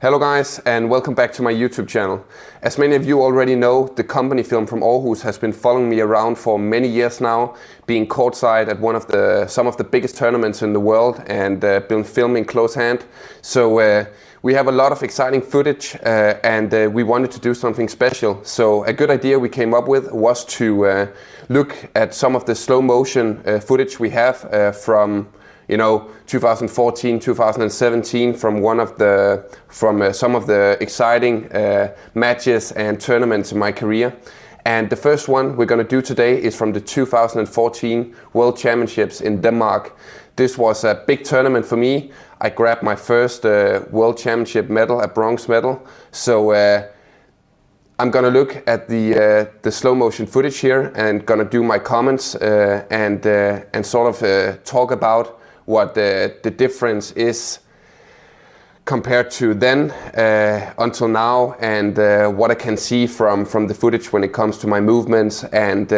Hello guys, and welcome back to my YouTube channel. As many of you already know, the company film from Aarhus has been following me around for many years now, being courtside at some of the biggest tournaments in the world and been filming close hand. So we have a lot of exciting footage and we wanted to do something special. So a good idea we came up with was to look at some of the slow motion footage we have from 2014, 2017 from some of the exciting matches and tournaments in my career. And the first one we're going to do today is from the 2014 World Championships in Denmark. This was a big tournament for me. I grabbed my first World Championship medal, a bronze medal. So I'm going to look at the slow motion footage here and going to do my comments and sort of talk about what the difference is compared to then until now, and what I can see from the footage when it comes to my movements and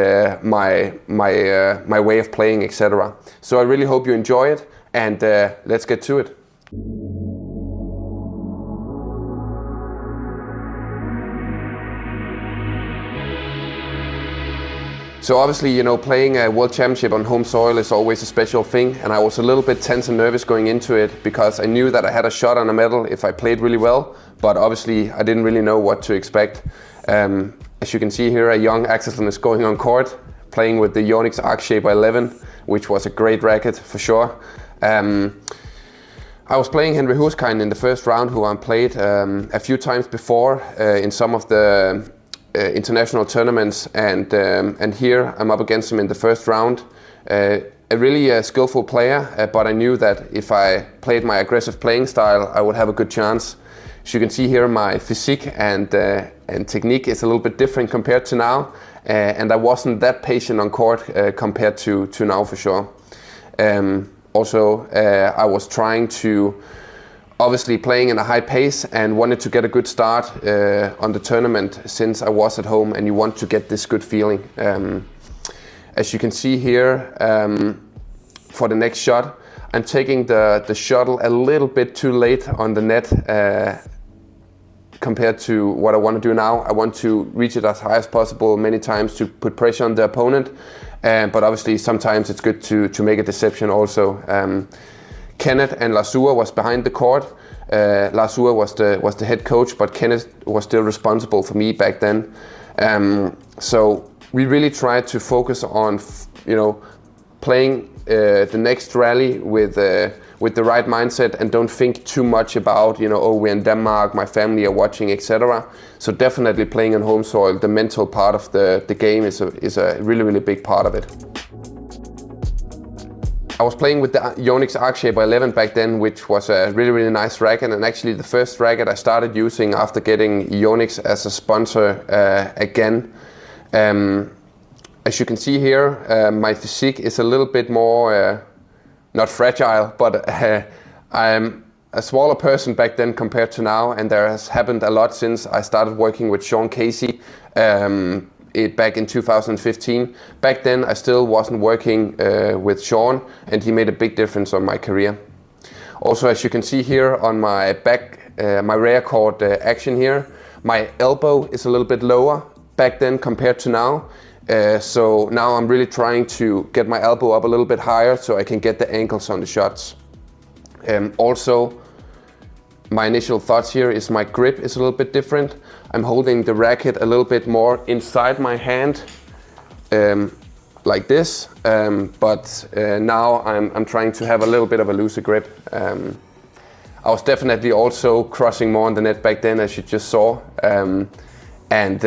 my way of playing, etc. So I really hope you enjoy it, and let's get to it. So obviously, playing a World Championship on home soil is always a special thing, and I was a little bit tense and nervous going into it because I knew that I had a shot on a medal if I played really well, but obviously I didn't really know what to expect. As you can see here, a young Axelsen is going on court, playing with the Yonex Arc-Shaper 11, which was a great racket for sure. I was playing Henry Huuskainen in the first round, who I played a few times before in some of the international tournaments, and here I'm up against him in the first round. A really skillful player, but I knew that if I played my aggressive playing style, I would have a good chance. As you can see here, my physique and technique is a little bit different compared to now, and I wasn't that patient on court compared to now for sure. Also, I was trying to obviously playing in a high pace and wanted to get a good start on the tournament since I was at home, and you want to get this good feeling. As you can see here, for the next shot, I'm taking the shuttle a little bit too late on the net compared to what I want to do now. I want to reach it as high as possible many times to put pressure on the opponent, but obviously sometimes it's good to make a deception also. Kenneth and Lasua was behind the court. Lasua was the head coach, but Kenneth was still responsible for me back then. So we really tried to focus on, playing the next rally with the right mindset, and don't think too much about, we're in Denmark, my family are watching, etc. So definitely playing on home soil, the mental part of the game is a really, really big part of it. I was playing with the Yonex Arc-Shaper 11 back then, which was a really, really nice racket, and actually the first racket I started using after getting Yonex as a sponsor again. As you can see here, my physique is a little bit more, not fragile, but I'm a smaller person back then compared to now, and there has happened a lot since I started working with Sean Casey back in 2015. Back then I still wasn't working with Sean, and he made a big difference on my career. Also, as you can see here on my back, my rear cord action here, my elbow is a little bit lower back then compared to now. So now I'm really trying to get my elbow up a little bit higher so I can get the ankles on the shots. Also, my initial thoughts here is my grip is a little bit different. I'm holding the racket a little bit more inside my hand, like this, but now I'm trying to have a little bit of a looser grip. I was definitely also crossing more on the net back then, as you just saw, and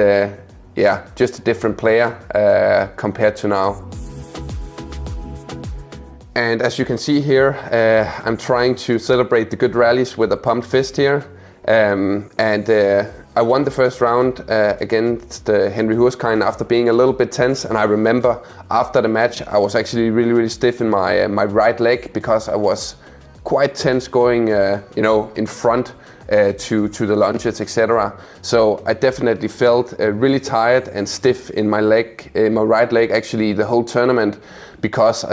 yeah, just a different player compared to now. And as you can see here, I'm trying to celebrate the good rallies with a pumped fist here. I won the first round against Henry Huuskainen after being a little bit tense. And I remember after the match, I was actually really, really stiff in my right leg because I was quite tense going, in front to the lunges, etc. So I definitely felt really tired and stiff in my leg, my right leg, actually the whole tournament, because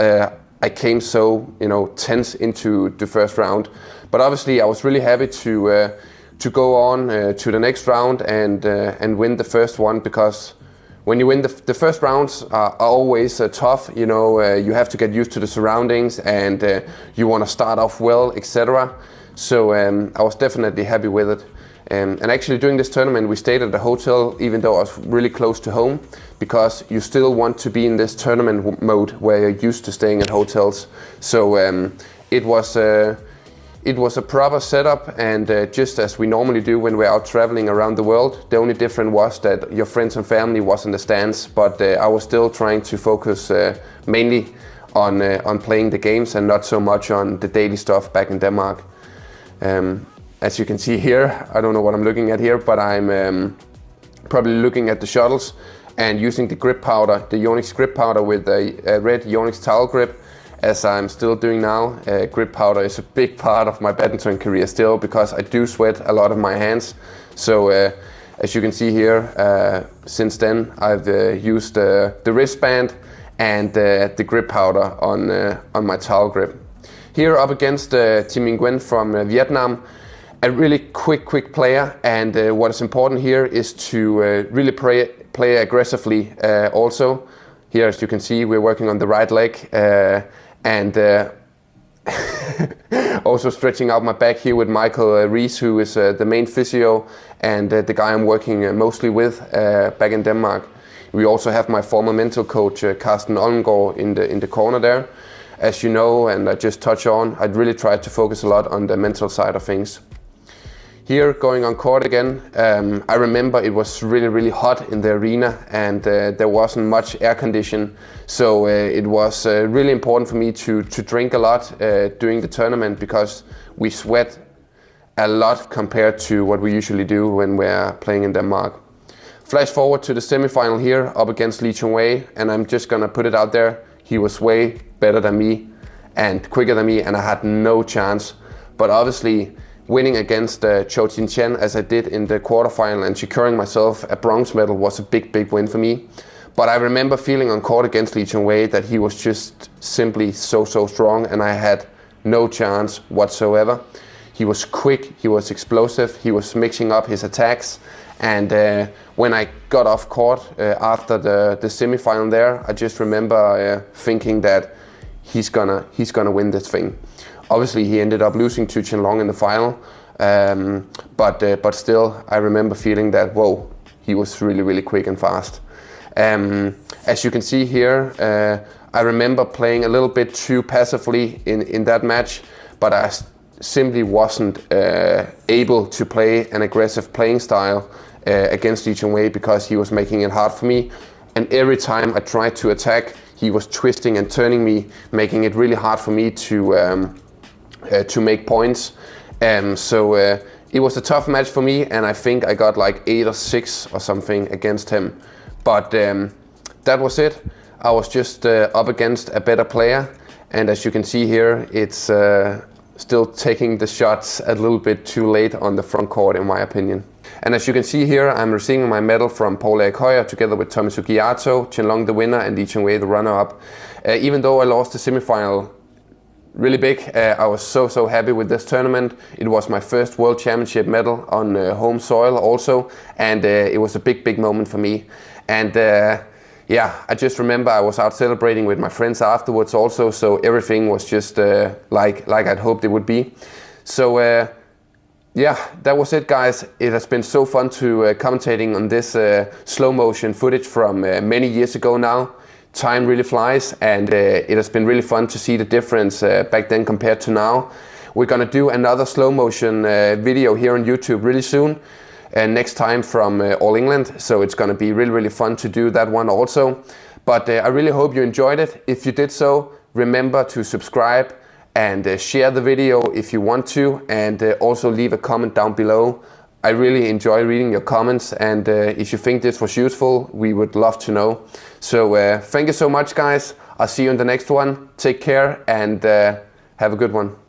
I came so tense into the first round. But obviously I was really happy to to go on to the next round and win the first one, because when you win the first rounds are always tough. You know, you have to get used to the surroundings, and you want to start off well, etc. So I was definitely happy with it. And actually during this tournament we stayed at the hotel, even though I was really close to home, because you still want to be in this tournament mode where you're used to staying at hotels. So it was a proper setup, and just as we normally do when we're out traveling around the world. The only difference was that your friends and family was in the stands, but I was still trying to focus mainly on playing the games and not so much on the daily stuff back in Denmark. As you can see here, I don't know what I'm looking at here, but I'm probably looking at the shuttles and using the grip powder, the Yonex grip powder with a red Yonex towel grip, as I'm still doing now. Grip powder is a big part of my badminton career still, because I do sweat a lot of my hands. So as you can see here, since then I've used the wristband and the grip powder on my towel grip. Here up against Thi Minh Nguyen from Vietnam, a really quick player, and what is important here is to really play aggressively also. Here, as you can see, we're working on the right leg, and also stretching out my back here with Michael Rees, who is the main physio and the guy I'm working mostly with back in Denmark. We also have my former mental coach, Carsten Olmgaard, in the corner there. As you know, and I just touch on, I'd really tried to focus a lot on the mental side of things. Here, going on court again, I remember it was really hot in the arena, and there wasn't much air condition, so it was really important for me to drink a lot during the tournament, because we sweat a lot compared to what we usually do when we're playing in Denmark. Flash forward to the semi-final here, up against Lee Chong-wei, and I'm just gonna put it out there, he was way better than me and quicker than me, and I had no chance. But obviously, winning against Cho Chin Chen as I did in the quarterfinal and securing myself a bronze medal was a big win for me. But I remember feeling on court against Lee Chong-wei that he was just simply so strong, and I had no chance whatsoever. He was quick, he was explosive, he was mixing up his attacks, and when I got off court after the semi-final there, I just remember thinking that he's gonna win this thing. Obviously, he ended up losing to Chen Long in the final, but still, I remember feeling that, whoa, he was really quick and fast. As you can see here, I remember playing a little bit too passively in that match, but I simply wasn't able to play an aggressive playing style against Lee Chong-wei, because he was making it hard for me. And every time I tried to attack, he was twisting and turning me, making it really hard for me to make points. So it was a tough match for me, and I think I got like 8 or 6 or something against him. But that was it. I was just up against a better player, and as you can see here, it's still taking the shots a little bit too late on the front court, in my opinion. And as you can see here, I'm receiving my medal from Paul Erik Høyer together with Tommy Sugiyato, Chen Long the winner, and Lee Chong-wei the runner-up. Even though I lost the semi-final really big, I was so happy with this tournament. It was my first World Championship medal on home soil also, and it was a big moment for me. And yeah, I just remember I was out celebrating with my friends afterwards also, so everything was just like I'd hoped it would be. So yeah, that was it, guys. It has been so fun to commentating on this slow motion footage from many years ago now. Time really flies, and it has been really fun to see the difference back then compared to now. We're gonna do another slow motion video here on YouTube really soon, and next time from All England, so it's gonna be really fun to do that one also. But I really hope you enjoyed it. If you did so, remember to subscribe and share the video if you want to, and also leave a comment down below. I really enjoy reading your comments, and if you think this was useful, we would love to know. So thank you so much, guys. I'll see you in the next one. Take care, and have a good one.